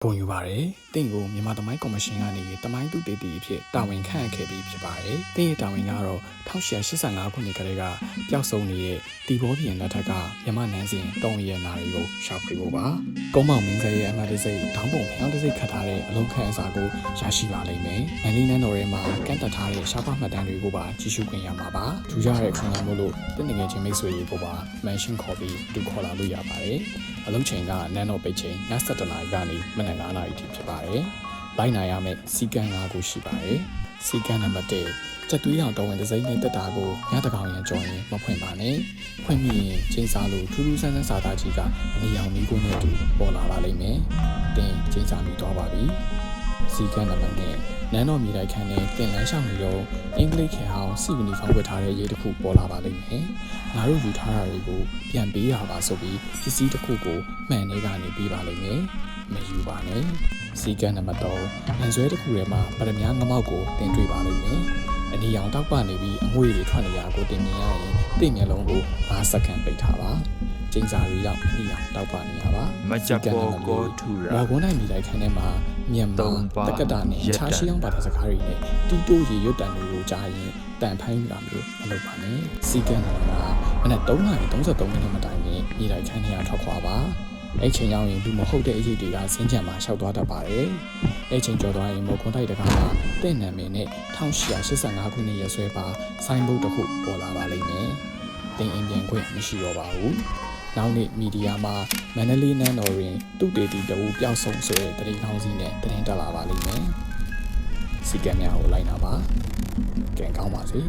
ပုံယူပါတယ်။တင့်ကိုမြန်မာသမိုင်းကော်မရှင်ကနေသမိုင်းသူတေတီအဖြစ်တာဝန်ခံခဲ့ပြီးဖြစ်ပါတယ်။တင့်ရဲ့တာဝန်ကတော့1885ခုနှစ်ကလေးကပျောက်ဆုံးနေတဲ့တီဘောပြင်လက်ထက်ကမြန်မာနန်းစဉ်တုံးရဲ့နာရီကိုရှာဖွေဖို့ပါ။ကုန်းမောင်မင်းဆက်ရဲ့အမှတ်တစိတောင်းပုံဖျောင်းတစိခတ်ထားတဲ့အလုံးခန့်အစာကိုရရှိပါလိမ့်မယ်။မန်လေးနန်းတော်ထဲမှာကန့်တက်ထားတဲ့ရှားပါမှတ်တမ်းတွေကိုပါကြည့်ရှုခွင့်ရမှာပါ။ထူးခြားတဲ့ခံစားမှုလို့တင့်ငယ်ချင်းမိတ်ဆွေတွေကိုပါမန်ရှင်းခေါ်ပြီးတူခေါ်လာလို့ရပါတယ်။အလုံးချိန်ကနန်းတော်ပိတ်ချိန်ည7:00နာရီကနေမနက်9:00နာရီထိဖြစ်ပါတယ်။လိုက်နာရမယ့်စီကံ5ခုရှိပါတယ်။စီကံနံပါတ်1ချက်သွေးအောင်တော်ဝင်ဒစိမ့်နဲ့တက်တာကိုညတကောင်ရန်ကြော်ရင်မဖွင့်ပါနဲ့။ဖွင့်မိရင်ချိန်စားလို့ထူးထူးဆန်းဆန်းစာသားကြီးကအနီရောင်မီးကိုနဲ့တူပေါ်လာပါလိမ့်မယ်။တင်ချိန်စားမိသွားပါပြီ။စီကံနံပါတ်2နန်းတော်မြေတိုက်ခန်းနဲ့တင်လန်းရှောင်းနေတော့အင်္ဂလိပ်ခေတ်ဟောင်းစီယူနီဖောင်းဝတ်ထားတဲ့ရေးတစ်ခုပေါ်လာပါလိမ့်မယ်။ငါတို့ယူထားတာတွေကိုပြန်ပေးရပါဆိုပြီးပစ္စည်းတစ်ခုကိုမှန်နေကနေပေးပါလိမ့်မယ်။မယူပါနဲ့။စီကံနံပါတ်3လန်ဆွဲတစ်ခုထဲမှာပရမများငမောက်ကိုတင်တွေ့ပါလိမ့်မယ်။အနီရောင်တောက်ပနေပြီးအမွှေးတွေထွက်နေရကိုတင်မြင်ရရင်တင့်မျက်လုံးကို5စက္ကန့်ပိတ်ထားပါ။ကျင်းစာတွေရောက်အနီရောင်တောက်ပနေရပါ။ မကြပေါ်ကိုထူရာ ဝါကုန်းနိုင်မြေတိုက်ခန်းထဲမှာမြန်မာတက္ကတာနဲ့ခြားရှိအောင်ဘာသာစကားတွေနဲ့တီတိုးရေရွတ်တန်တွေကိုကြားရင်တန်ဖိုင်းလာမျိုးမလုပ်ပါနဲ့စီကံကမနက်3:33မိနစ်မတိုင်ခင်မြေတိုက်ခန်းထဲကထွက်ခွာပါအဲ့ချိန်ရောက်ရင်လူမဟုတ်တဲ့အရေးတွေကဆင်းချံမှာရှောက်သွားတတ်ပါတယ်အဲ့ချိန်ကျော်သွားရင်မော်ကွန်တိုက်တကားမှာတင့်နံမည်နဲ့1885ခုနှစ်ရက်စွဲပါဆိုင်းဘုတ်တစ်ခုပေါ်လာပါလိမ့်မယ်တင်အင်ပြန်ခွင့်မရှိတော့ပါဘူးနောက်နေ့မီဒီယာမှာမန္တလေးနန်းတော်တွင်သူတေတီတအူပျောက်ဆုံးဆိုတဲ့သတင်းကောင်းစီးနဲ့သတင်းတက်လာပါလိမ့်မယ်စီကံများကိုလိုက်နာပါကံကောင်းပါစေ